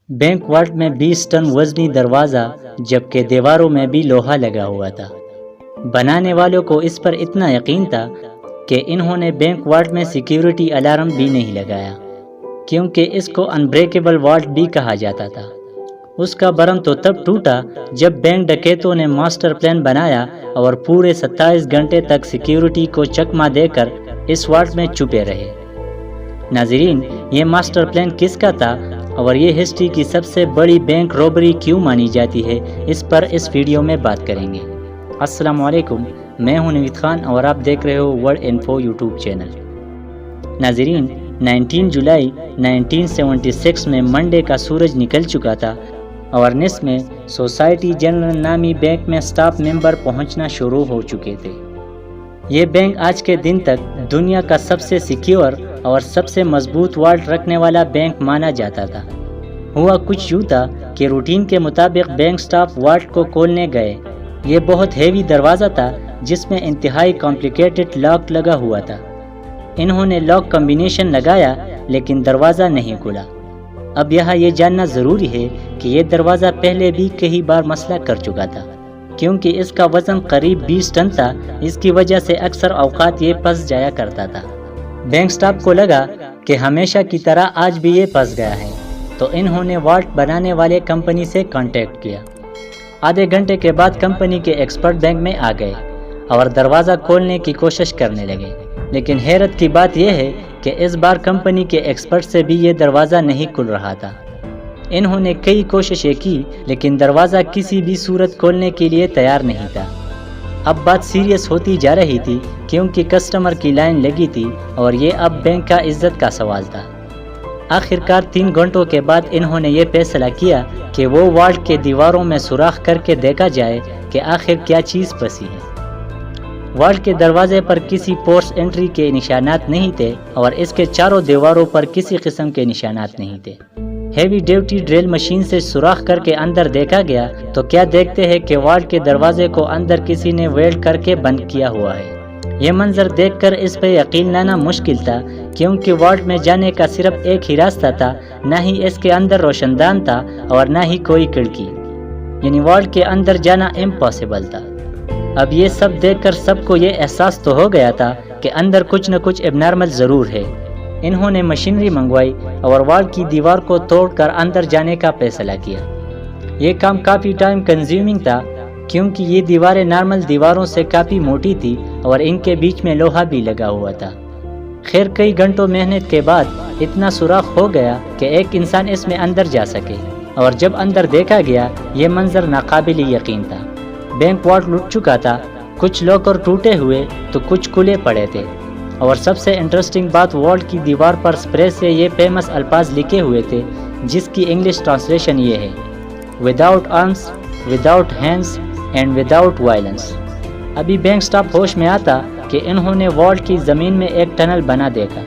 Bank volt में 20 ton वजनी दरवाज़ा, जबकि दीवारों में भी लोहा लगा हुआ था। बनाने वालों को इस पर इतना यकीन था कि इन्होंने बैंक वाल्ट में सिक्योरिटी अलार्म भी नहीं लगाया, क्योंकि इसको अनब्रेकेबल वाल्ट भी कहा जाता था। उसका बरम तो तब टूटा जब बैंक डकैतों ने मास्टर प्लान बनाया और पूरे 27 घंटे तक सिक्योरिटी को चकमा देकर इस वाल्ट में छुपे रहे। नाज़रीन, ये मास्टर प्लान किसका था और ये हिस्ट्री की सबसे बड़ी बैंक रॉबरी क्यों मानी जाती है, इस पर इस वीडियो में बात करेंगे। अस्सलाम वालेकुम, मैं हूं नवीद खान और आप देख रहे हो वर्ल्ड इन्फो यूट्यूब चैनल। नाज़रीन, 19 जुलाई 1976 में मंडे का सूरज निकल चुका था और निस में सोसाइटी जनरल नामी बैंक में स्टाफ मेंबर पहुंचना शुरू हो चुके थे। ये बैंक आज के दिन तक दुनिया का सबसे सिक्योर और सबसे मजबूत वाल्ट रखने वाला बैंक माना जाता था। हुआ कुछ यूँ था कि रूटीन के मुताबिक बैंक स्टाफ वाल्ट को खोलने गए। ये बहुत हेवी दरवाज़ा था जिसमें इंतहाई कॉम्प्लिकेटेड लॉक लगा हुआ था। इन्होंने लॉक कॉम्बिनेशन लगाया लेकिन दरवाज़ा नहीं खुला। अब यहाँ ये जानना ज़रूरी है कि ये दरवाज़ा पहले भी कई बार मसला कर चुका था, क्योंकि इसका वज़न करीब 20 टन था। इसकी वजह से अक्सर औकात ये फंस जाया करता था। बैंक स्टाफ को लगा कि हमेशा की तरह आज भी ये फंस गया है, तो इन्होंने वाल्ट बनाने वाले कंपनी से कांटेक्ट किया। आधे घंटे के बाद कंपनी के एक्सपर्ट बैंक में आ गए और दरवाज़ा खोलने की कोशिश करने लगे। लेकिन हैरत की बात यह है कि इस बार कंपनी के एक्सपर्ट से भी ये दरवाज़ा नहीं खुल रहा था। इन्होंने कई कोशिशें की लेकिन दरवाज़ा किसी भी सूरत खोलने के लिए तैयार नहीं था। अब बात सीरियस होती जा रही थी, क्योंकि कस्टमर की लाइन लगी थी और ये अब बैंक का इज्जत का सवाल था। आखिरकार 3 घंटों के बाद इन्होंने ये फैसला किया कि वो वाल्ट के दीवारों में सुराख करके देखा जाए कि आखिर क्या चीज़ फंसी है। वाल्ट के दरवाजे पर किसी पोर्ट्स एंट्री के निशानात नहीं थे और इसके चारों दीवारों पर किसी किस्म के निशानात नहीं थे। हेवी ड्यूटी ड्रिल मशीन से सुराख करके अंदर देखा गया तो क्या देखते हैं कि वाल्ट के दरवाजे को अंदर किसी ने वेल्ड करके बंद किया हुआ है। यह मंजर देखकर इस पे यकीन लाना मुश्किल था, क्योंकि वाल्ट में जाने का सिर्फ एक ही रास्ता था, ना ही इसके अंदर रोशनदान था और ना ही कोई खिड़की, यानी वाल्ट के अंदर जाना इम्पॉसिबल था। अब ये सब देखकर सबको ये एहसास तो हो गया था कि अंदर कुछ न कुछ एबनॉर्मल ज़रूर है। इन्होंने मशीनरी मंगवाई और वाल्ट की दीवार को तोड़कर अंदर जाने का फैसला किया। ये काम काफ़ी टाइम कंज्यूमिंग था, क्योंकि ये दीवारें नॉर्मल दीवारों से काफ़ी मोटी थी और इनके बीच में लोहा भी लगा हुआ था। खैर, कई घंटों मेहनत के बाद इतना सुराख हो गया कि एक इंसान इसमें अंदर जा सके, और जब अंदर देखा गया ये मंजर नाकाबिल यकीन था। बैंक वाल्ट लुट चुका था, कुछ लॉकर टूटे हुए तो कुछ खुले पड़े थे, और सबसे इंटरेस्टिंग बात, वाल्ट की दीवार पर स्प्रे से ये फेमस अल्फाज लिखे हुए थे, जिसकी इंग्लिश ट्रांसलेशन ये है, without arms, without hands and without violence. अभी बैंक स्टाफ होश में आता कि इन्होंने वाल्ट की ज़मीन में एक टनल बना देखा।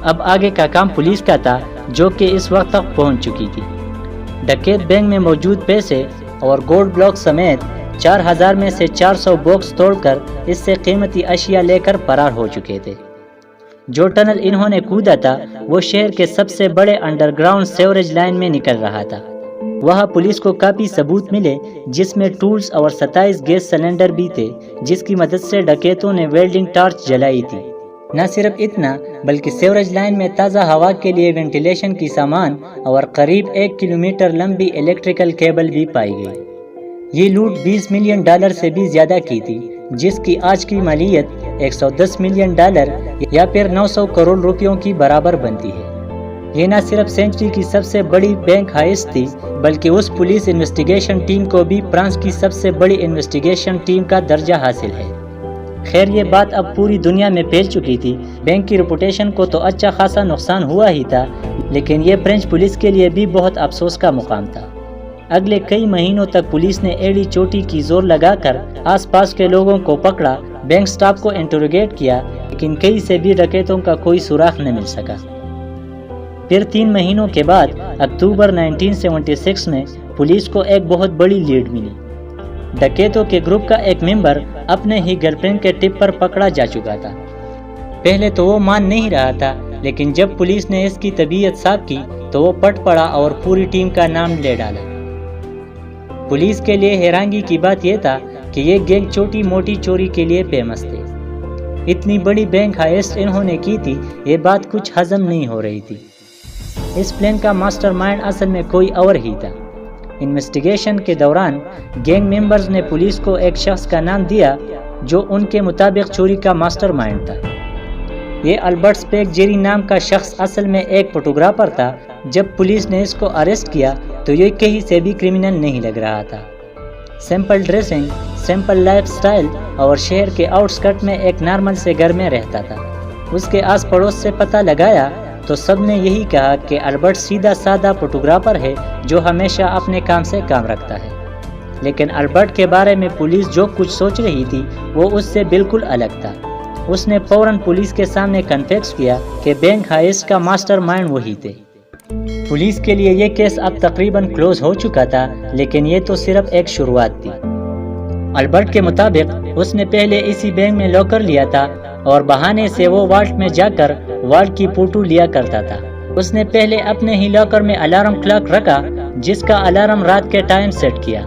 अब आगे का काम पुलिस का था, जो कि इस वक्त तक पहुंच चुकी थी। डकैत बैंक में मौजूद पैसे और गोल्ड ब्लॉक समेत 4000 में से 400 बॉक्स तोड़कर इससे कीमती अशिया लेकर फरार हो चुके थे। जो टनल इन्होंने कूदा था वो शहर के सबसे बड़े अंडरग्राउंड सीवरेज लाइन में निकल रहा था। वहाँ पुलिस को काफ़ी सबूत मिले, जिसमें टूल्स और 27 गैस सिलेंडर भी थे, जिसकी मदद से डकैतों ने वेल्डिंग टार्च जलाई थी। न सिर्फ इतना, बल्कि सीवरेज लाइन में ताज़ा हवा के लिए वेंटिलेशन की सामान और करीब 1 किलोमीटर लंबी इलेक्ट्रिकल केबल भी पाई गई। ये लूट $20 मिलियन से भी ज़्यादा की थी, जिसकी आज की मालियत $110 मिलियन या फिर 900 करोड़ रुपयों की बराबर बनती है। ये न सिर्फ सेंचुरी की सबसे बड़ी बैंक हाइस्ट थी, बल्कि उस पुलिस इन्वेस्टिगेशन टीम को भी फ्रांस की सबसे बड़ी इन्वेस्टिगेशन टीम का दर्जा हासिल है। खैर, ये बात अब पूरी दुनिया में फैल चुकी थी। बैंक की रेपुटेशन को तो अच्छा खासा नुकसान हुआ ही था, लेकिन ये फ्रेंच पुलिस के लिए भी बहुत अफसोस का मुकाम था। अगले कई महीनों तक पुलिस ने एड़ी चोटी की जोर लगाकर आसपास के लोगों को पकड़ा, बैंक स्टाफ को इंटरोगेट किया, लेकिन कई से भी डकैतों का कोई सुराग न मिल सका। फिर 3 महीनों के बाद अक्टूबर 1976 में पुलिस को एक बहुत बड़ी लीड मिली। डकैतों के ग्रुप का एक मेंबर अपने ही गर्लफ्रेंड के टिप पर पकड़ा जा चुका था। पहले तो वो मान नहीं रहा था, لیکن جب پولیس نے اس کی طبیعت صاف کی تو وہ پٹ پڑا اور پوری ٹیم کا نام لے ڈالا۔ پولیس کے لیے حیرانگی کی بات یہ تھا کہ یہ گینگ چھوٹی موٹی چوری کے لیے فیمس تھے۔ اتنی بڑی بینک ہائسٹ انہوں نے کی تھی، یہ بات کچھ ہضم نہیں ہو رہی تھی۔ اس پلان کا ماسٹر مائنڈ اصل میں کوئی اور ہی تھا۔ انویسٹیگیشن کے دوران گینگ ممبرز نے پولیس کو ایک شخص کا نام دیا جو ان کے مطابق چوری کا ماسٹر مائنڈ تھا۔ یہ البرٹ سپیک جیری نام کا شخص اصل میں ایک فوٹوگرافر تھا۔ جب پولیس نے اس کو اریسٹ کیا تو یہ کہیں سے بھی کرمنل نہیں لگ رہا تھا۔ Simple dressing, simple life style اور شہر کے آؤٹ سکرٹ میں ایک نارمل سے گھر میں رہتا تھا۔ اس کے آس پڑوس سے پتہ لگایا تو سب نے یہی کہا کہ البرٹ سیدھا سادہ فوٹوگرافر ہے جو ہمیشہ اپنے کام سے کام رکھتا ہے۔ لیکن البرٹ کے بارے میں پولیس جو کچھ سوچ رہی تھی وہ اس سے بالکل الگ تھا۔ اس نے فوراً پولیس کے سامنے کنفیس کیا کہ بینک ہائسٹ کا ماسٹر مائنڈ وہی تھے۔ پولیس کے لیے یہ کیس اب تقریباً کلوز ہو چکا تھا، لیکن یہ تو صرف ایک شروعات تھی۔ البرٹ کے مطابق اس نے پہلے اسی بینک میں لاکر لیا تھا اور بہانے سے وہ والٹ میں جا کر والٹ کی فوٹو لیا کرتا تھا۔ اس نے پہلے اپنے ہی لاکر میں الارم کلاک رکھا جس کا الارم رات کے ٹائم سیٹ کیا۔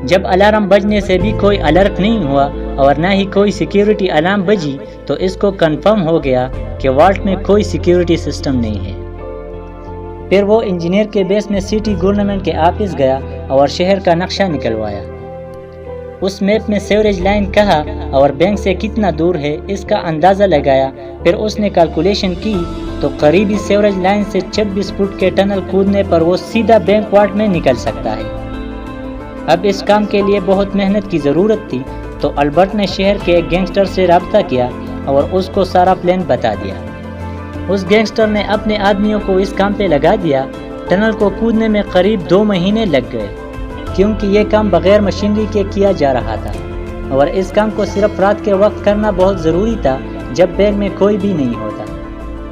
جب الارم بجنے سے بھی کوئی الرٹ نہیں ہوا اور نہ ہی کوئی سیکیورٹی الارم بجی تو اس کو کنفرم ہو گیا کہ والٹ میں کوئی سیکیورٹی سسٹم نہیں ہے۔ پھر وہ انجینئر کے بیس میں سٹی گورنمنٹ کے آفس گیا اور شہر کا نقشہ نکلوایا۔ اس میپ میں سیوریج لائن کہاں اور بینک سے کتنا دور ہے اس کا اندازہ لگایا۔ پھر اس نے کیلکولیشن کی تو قریبی سیوریج لائن سے 26 فٹ کے ٹنل کودنے پر وہ سیدھا بینک واٹ میں نکل سکتا ہے۔ اب اس کام کے لیے بہت محنت کی ضرورت تھی، تو البرٹ نے شہر کے ایک گینگسٹر سے رابطہ کیا اور اس کو سارا پلان بتا دیا۔ اس گینگسٹر نے اپنے آدمیوں کو اس کام پہ لگا دیا۔ ٹنل کو کودنے میں قریب 2 مہینے لگ گئے کیونکہ یہ کام بغیر مشینری کے کیا جا رہا تھا اور اس کام کو صرف رات کے وقت کرنا بہت ضروری تھا جب بینک میں کوئی بھی نہیں ہوتا۔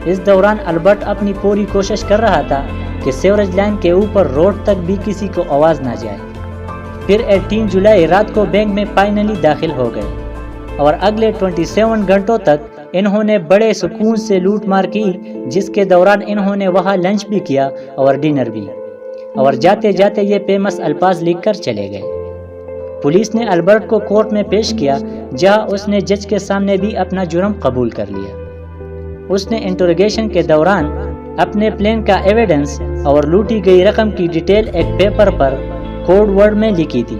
اس دوران البرٹ اپنی پوری کوشش کر رہا تھا کہ سیوریج لائن کے اوپر روڈ تک بھی کسی کو آواز نہ جائے۔ پھر 18 جولائی رات کو بینک میں فائنلی داخل ہو گئے اور اگلے 27 گھنٹوں تک انہوں نے بڑے سکون سے لوٹ مار کی، جس کے دوران انہوں نے وہاں لنچ بھی کیا اور ڈنر بھی، اور جاتے جاتے یہ فیمس الفاظ لکھ کر چلے گئے۔ پولیس نے البرٹ کو کورٹ میں پیش کیا جہاں اس نے جج کے سامنے بھی اپنا جرم قبول کر لیا۔ اس نے انٹروگیشن کے دوران اپنے پلان کا ایویڈنس اور لوٹی گئی رقم کی ڈیٹیل ایک پیپر پر کوڈ ورڈ میں لکھی تھی۔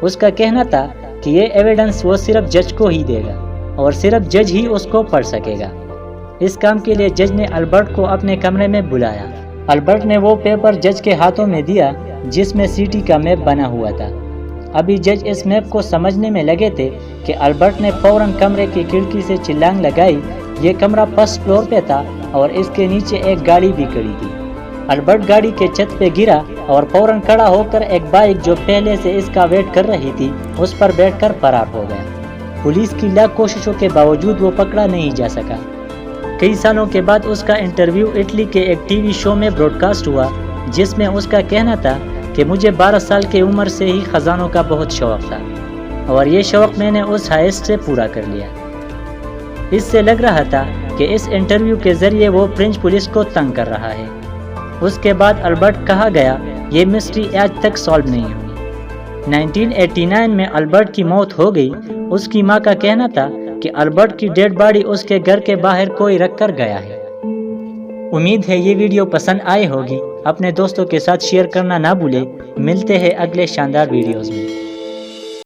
اس کا کہنا تھا کہ یہ ایویڈنس وہ صرف جج کو ہی دے گا اور صرف جج ہی اس کو پڑھ سکے گا۔ اس کام کے لیے جج نے البرٹ کو اپنے کمرے میں بلایا۔ البرٹ نے وہ پیپر جج کے ہاتھوں میں دیا جس میں سٹی کا میپ بنا ہوا تھا۔ ابھی جج اس میپ کو سمجھنے میں لگے تھے کہ البرٹ نے فوراً کمرے کی کھڑکی سے چلانگ لگائی۔ یہ کمرہ فرسٹ فلور پہ تھا اور اس کے نیچے ایک گاڑی بھی کھڑی تھی۔ البرٹ گاڑی کے چھت پہ گرا اور فوراً کھڑا ہو کر ایک بائک جو پہلے سے اس کا ویٹ کر رہی تھی اس پر بیٹھ کر فرار ہو گیا۔ پولیس کی لاکھ کوششوں کے باوجود وہ پکڑا نہیں جا سکا۔ کئی سالوں کے بعد اس کا انٹرویو اٹلی کے ایک ٹی وی شو میں براڈ کاسٹ ہوا جس میں اس کا کہنا تھا کہ مجھے 12 سال کی عمر سے ہی خزانوں کا بہت شوق تھا اور یہ شوق میں نے اس ہائسٹ سے پورا کر لیا۔ اس سے لگ رہا تھا کہ اس انٹرویو کے ذریعے وہ فرینچ پولیس کو تنگ کر رہا ہے۔ اس کے بعد البرٹ کہا گیا یہ مسٹری آج تک سالو نہیں ہوئی۔ 1989 میں البرٹ کی موت ہو گئی۔ اس کی ماں کا کہنا تھا کہ البرٹ کی ڈیڈ باڈی اس کے گھر کے باہر کوئی رکھ کر گیا ہے۔ امید ہے یہ ویڈیو پسند آئی ہوگی۔ اپنے دوستوں کے ساتھ شیئر کرنا نہ بھولیں۔ ملتے ہیں اگلے شاندار ویڈیوز میں۔